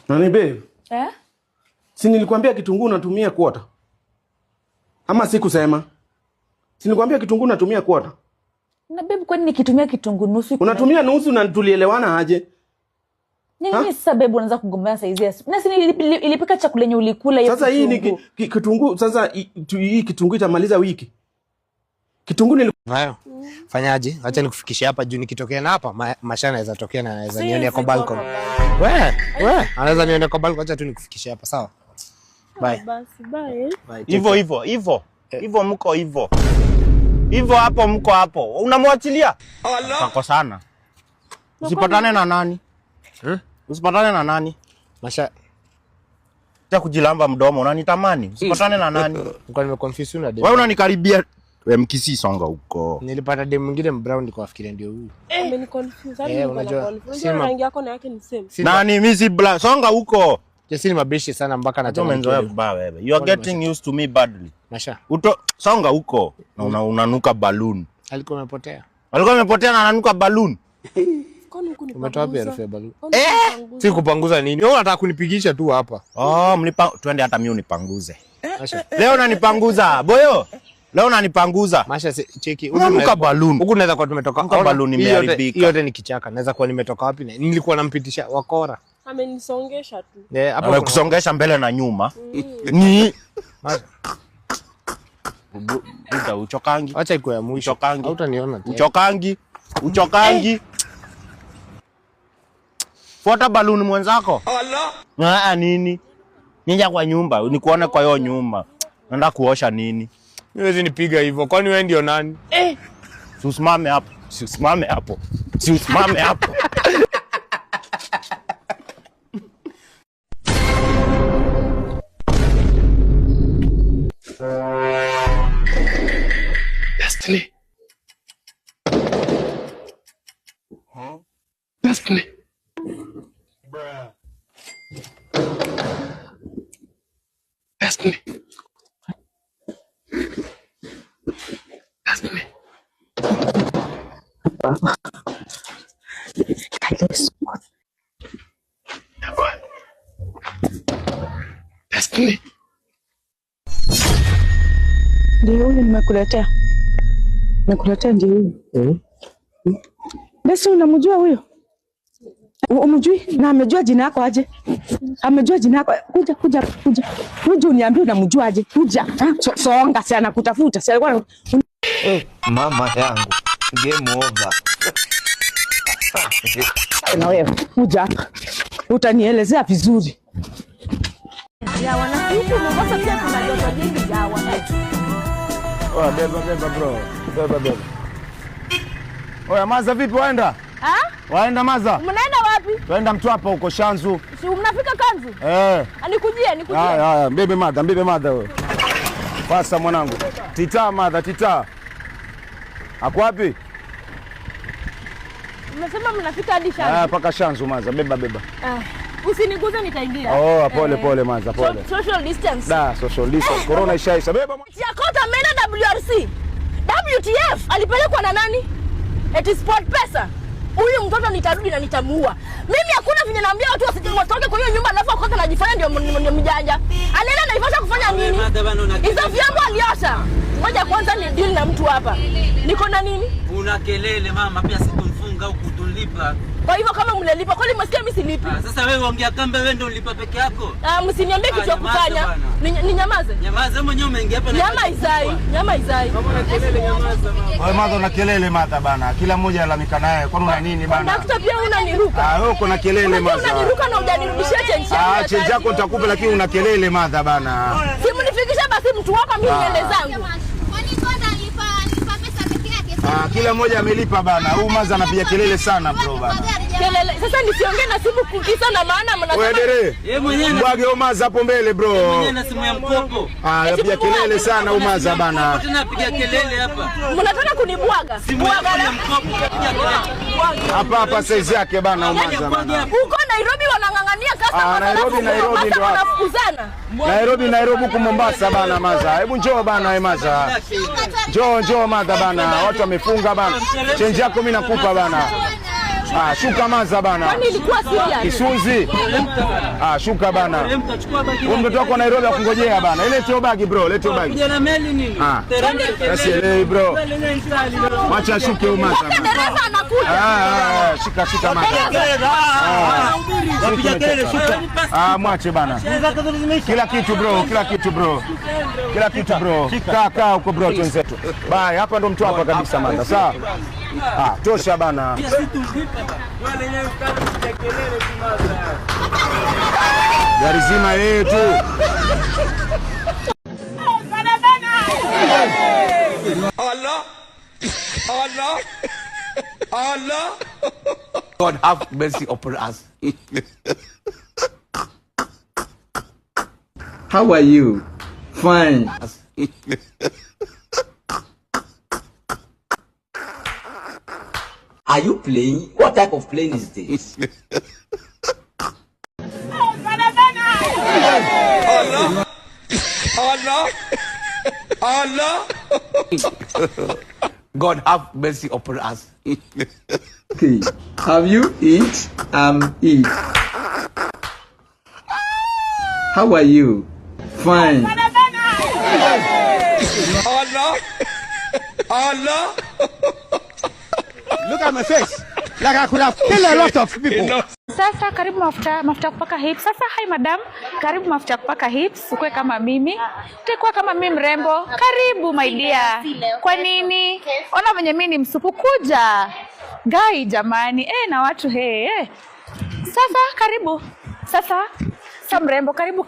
Nani babe? Si nilikwambia kitunguu natumia quarter. Ama sikusema? Si nilikwambia kitunguu natumia quarter. Na babe, kwani nikitumia kitunguu nusu? Unatumia nusu na tulielewana aje? Nini sasa babe unaanza kugombea saizi? Na si ilipika chakula yenye ulikula hiyo. Sasa hii ni kitunguu, sasa hii kitunguu itamaliza wiki. Kitunguu ni hayo. Fanyaje? Acha nikufikishe hapa juu nikitokea na hapa Masha anaweza tokea na anaweza nione kwa balcony. Wewe, anaweza nione kwa balcony, acha tu nikufikishe hapa, sawa? Bye. Basi bye. Hivyo mko hivyo. Hivyo hapo mko hapo. Unamwachilia? Kako sana. Usipatane na nani? Usipatane na nani? Masha cha kujilamba mdomo, unanitamani? Usipatane na nani? Nilikuwa nimeconfuse na dem. Wewe unanikaribia. MKC songa huko. Nilipata dem mwingine brown nikafikiria ndio huyu. Ameniconfuse. Unajua rangi yako na yake ni same. Nani mimi si black? Songa huko. Jesi mabishi sana mpaka na tena umezoea vibaya wewe. You are getting used to me badly. Masha. Songa huko na unanuka balloon. Alikuwa amepotea na ananuka balloon. Umetoa wapi harufu ya balloon? Si kupanguza nini? Wewe unataka kunipigisha tu hapa. Twende hata mimi unipanguze. Masha. Leo unanipanguza. Boyo. Leo unanipanguza. Masha cheki. Unanuka balloon. Huko naweza kuwa tumetoka. Balloon imeharibika. Hiyo yote ni kichaka. Naweza kuwa nimetoka wapi? Nilikuwa nampitisha wakora. Amenisongesha tu. Hapo kusongesha mbele na nyuma. Ni Buda uchokangi. Acha iko ya mwisho. Uchokangi. Hautaniona tena. Uchokangi. Fuata balloon mwenzako. Allah. Nini? Nija kwa nyumba, nikuone kwa hiyo nyumba. Naenda kuosha nini? Niwezi nipiga hivyo. Kwani wewe ndio nani? Usimame hapo. Destiny. Destiny. Bruh. Destiny. Destiny. Destiny. Ndio huyu nimekuletea. Nimekuletea ndio huyu. Destiny unamjua huyo? Umjui? Na amejua jina lako aje? Amejua jina lako. Kuja. Kuja uniambie unamjua aje? Kuja. Songa sana kutafuta. Si alikuwa mama yangu. Game over. Na wewe kuja. Utanielezea vizuri. Ya wanafunzi Mombasa pia kuna joto jingi ya wanafunzi. Beba bro. Beba. Oya Maza vipi waenda? Waenda Maza? Mnaenda wapi? Waenda Mtwapa huko Shanzu. Si mnafika Kanzu? Nikujie. Haya, mbebe Madha wewe. Pasa mwanangu. Tita Madha. Ako wapi? Mnasema mnafika hadi Shanzu. Paka Shanzu Maza, beba. Usiniguze nitaingia. Pole Maza, pole. Social distance. Social distance. Corona ishaisha. Beba. Yakota ameenda WRC. WTF alipelekwa na nani? Eti Sport Pesa. Huyu mtoto nitarudi na nitamuua. Mimi hakuna vinyo naambia watu wasitoke kwa hiyo nyumba alafu akoka anajifanya ndio mjanja. Anaenda naifasha kufanya nini? Hizo vyombo aliosha. Ngoja kwanza ni deal na mtu hapa. Niko na nini? Una kelele mama, pia sikumfunga huku tulipa. Kwa hivyo kama mnalipa, kwani msikia mimi silipi? Sasa wewe ongea kamba, wewe ndio ulipa peke yako. Msiniambie kitu cha kufanya. Ninyamaze. Nyamaza mwenyewe umeingia hapa na Nyama izai. Wewe Madha una kelele Madha bana. Kila mmoja alalamika naye. Kwani una nini bana? Daktari pia unaniruka. Wewe uko na kelele Madha. Unaniruka na hujanirudishia change yangu. Change yako nitakupa lakini una kelele Madha bana. Simu nifikisha basi mtu wako mimi niende zangu. Kwani kwanza alipa pesa peke yake? Kila mmoja amelipa bana. Huyu Maza anapiga kelele sana bro bana. Kelele. Sasa nisiongee na simu kukisa na maana mnasema. Wewe dere. Yeye mwenyewe mbwage Maza hapo mbele bro. Yeye mwenyewe na simu ya mkopo. Anapiga kelele sana Maza bana. Tena apiga kelele hapa. Mnataka kunibwaga? Simu ya mkopo apiga kelele. Hapa size yake bana Maza bana. Huko Nairobi wanangangania customer. Nairobi ndio wanafukuzana. Nairobi huko Mombasa bana Maza. Hebu njoo bana Maza. Njoo Maza bana. Watu wamefunga bana. Change yako mimi nakupa bana. Shuka maza bana. Kwani ilikuwa serious? Kisunzi. Shuka bana. Wewe mtoto wako Nairobi akungojea bana. Ile tio bagi bro, lete bagi. Kijana meli nini? Asielewi bro. Wacha shuke umasa. Dereva anakuja. Shika maza. Wapiga kelele shuka. Mwache bana. Kila kitu bro. Kaa huko bro wenzetu. Bye, hapa ndo mtu hapa kabisa manda. Sawa? Tosha bana. Gari zima yeye tu. Allah. God have mercy upon us. How are you? Fine. Are you playing? What type of plane is this? Allah. God have mercy upon us. Okay. Have you eat? Eat. How are you? Fine. Allah. Look at my face. Like I could have killed a lot of people. Sasa karibu mafuta kupaka hips. Sasa hi madam, karibu mafuta kupaka hips. Ukue kama mimi. Utakuwa kama mimi mrembo. Karibu my dear. Kwa nini? Ona venye mimi ni msupu kuja. Gai jamani. Na watu Sasa karibu. Sasa mrembo karibu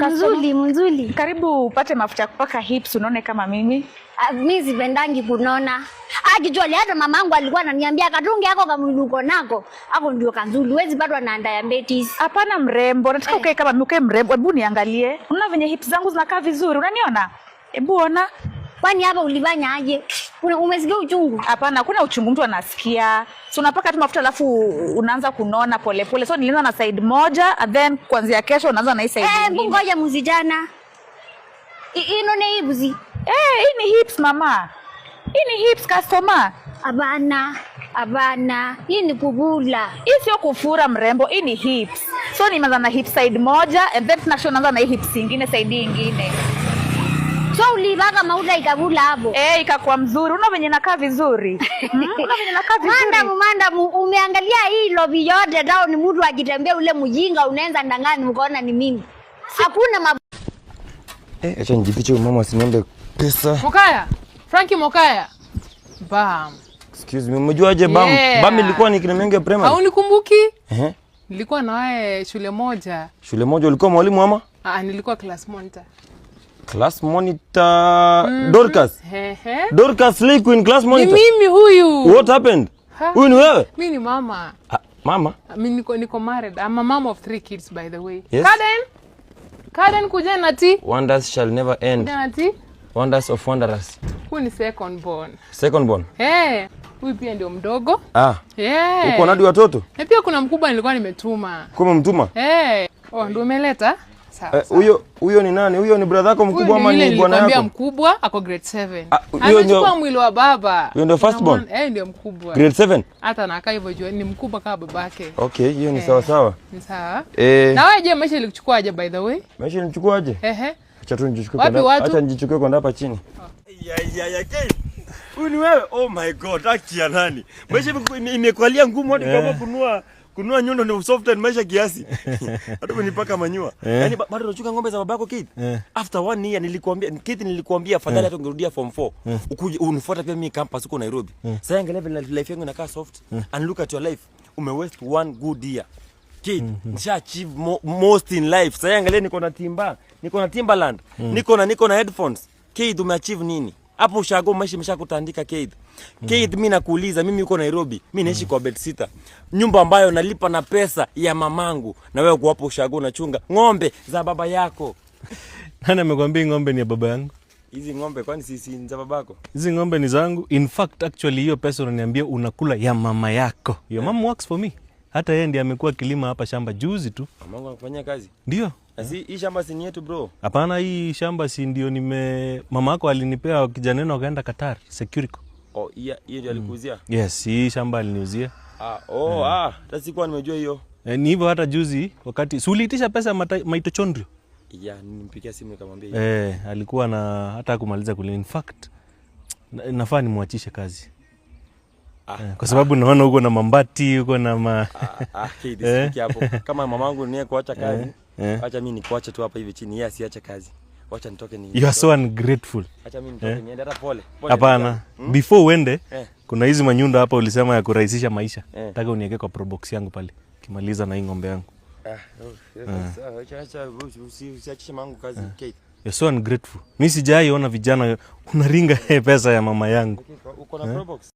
Mzuli. Karibu upate mafuta kupaka hips unaone kama mimi. Mimi sipendangi kunona. Akijua hata mamangu alikuwa ananiambia katunge yako kama uko nako. Hapo ndio kanzuli. Huwezi bado na diabetes. Hapana mrembo. Nataka ukae kama mimi ukae mrembo. Hebu niangalie. Unaona venye hips zangu zinakaa vizuri. Unaniona? Hebu ona. Kwani hapa ulifanya aje? Umesikia uchungu? Hapana, kuna uchungu mtu anasikia. So unapaka tu mafuta alafu unaanza kunona pole. So nilianza na side moja and then kuanzia kesho unaanza na hii side nyingine. Ngoja msijana. Inone hips. Hii ni hips mama. Hii ni hips customer. Abana. Hii ni kubula. Hii sio kufura mrembo, hii ni hips. So nimeanza na hip side moja and then tunaanza na hii hips nyingine side nyingine. So ulibaka mauda ikabula hapo. Ikakuwa mzuri. Unaona venye nakaa vizuri. Unaona venye nakaa vizuri. Manda umeangalia hii lobby yote dao ni mtu akitembea ule mjinga unaanza ndangani mkaona ni mimi. Hakuna acha nijifiche mama asiniombe pesa. Mokaya. Bam. Excuse me, umejuaje bam? Bam ilikuwa ni Kinamenge primary. Haunikumbuki? Nilikuwa na wewe shule moja. Shule moja ulikuwa mwalimu ama? Nilikuwa class monitor. Class monitor Dorcas. Dorcas Lee in class monitor. Ni mimi huyu. What happened? Huyu ni wewe? Mimi ni mama. Mama? Mimi niko married. I'm a mom of 3 kids by the way. Yes. Kaden kuja nati. Wonders shall never end. Nati. Wonders of wanderers. Huyu ni second born. Huyu pia ndio mdogo. Uko na watoto? Na pia kuna mkubwa nilikuwa nimetuma. Kama mtuma? Ndio umeleta. Sawa. Huyo ni nani? Huyo ni brother yako mkubwa ama ni bwana yako? Nilikwambia mkubwa ako grade 7. Anachukua mwili wa baba. Huyo ndio first born? Ndio mkubwa. Grade 7? Hata anakaa hivyo juu ni mkubwa kama babake. Okay, hiyo ni sawa. Ni sawa. Na wewe je, maisha ilikuchukuaje by the way? Maisha ilinichukuaje? Acha tu nijichukue kwa ndani. Acha nijichukue kwa hapa chini. Huyu ni wewe? Oh my god, akia nani? Maisha imekualia ngumu hadi kama kunua nyundo ni soft and maisha kiasi. Hata kunipaka manyua. Yaani bado unachunga ng'ombe za babako Kid. After 1 year nilikuambia afadhali hata ungerudia form 4. Ukuje unifuata pia mimi campus huko Nairobi. Sasa angalia life yangu inakaa soft and look at your life. Waste 1 good year. Kid, nisha achieve most in life. Sasa angalia niko na Timberland. Niko na headphones. Kid, umeachieve nini? Hapo ushago maisha imeshakutandika Kid. Kid, mimi nakuuliza, mimi uko Nairobi, mimi naishi kwa bedsitter. Nyumba ambayo nalipa na pesa ya mamangu, na wewe uko hapo ushago unachunga ng'ombe za baba yako. Nani amekwambia ng'ombe ni ya baba yangu? Hizi ng'ombe kwani si za babako? Hizi ng'ombe ni zangu. In fact actually hiyo pesa unaniambia unakula ya mama yako. Your mom works for me. Hata yeye ndiye amekuwa kilima hapa shamba juzi tu. Mamangu anafanya kazi? Ndio. Hii shamba si yetu bro. Hapana, hii shamba si ndio mama yako alinipea kijana wenu akaenda Qatar, Securico. Hiyo ndio alikuzia? Yes, hii shamba aliniuzia. hata sikuwa nimejua hiyo. Ni hivyo hata juzi wakati uliitisha pesa mitochondrio. Yeah, nimpigia simu nikamwambia hiyo. Alikuwa na hata kumaliza kule. In fact, nafaa nimwachishe kazi. Kwa sababu naona uko na mambati, uko na Kidi hapo. Kama mamangu niye kuacha kazi, acha mimi nikuache tu hapa hivi chini, yeye asiache kazi. Wacha nitoke ni. You are so ungrateful. Acha mimi nitoke niende hata pole. Hapana. Before uende, kuna hizi manyunda hapa ulisema ya kurahisisha maisha. Nataka uniweke kwa probox yangu pale. Kimaliza na hii ng'ombe yangu. Acha usiachishe mangu kazi, Kate. You're so ungrateful. Mimi sijaiona vijana unaringa pesa ya mama yangu. Uko na probox?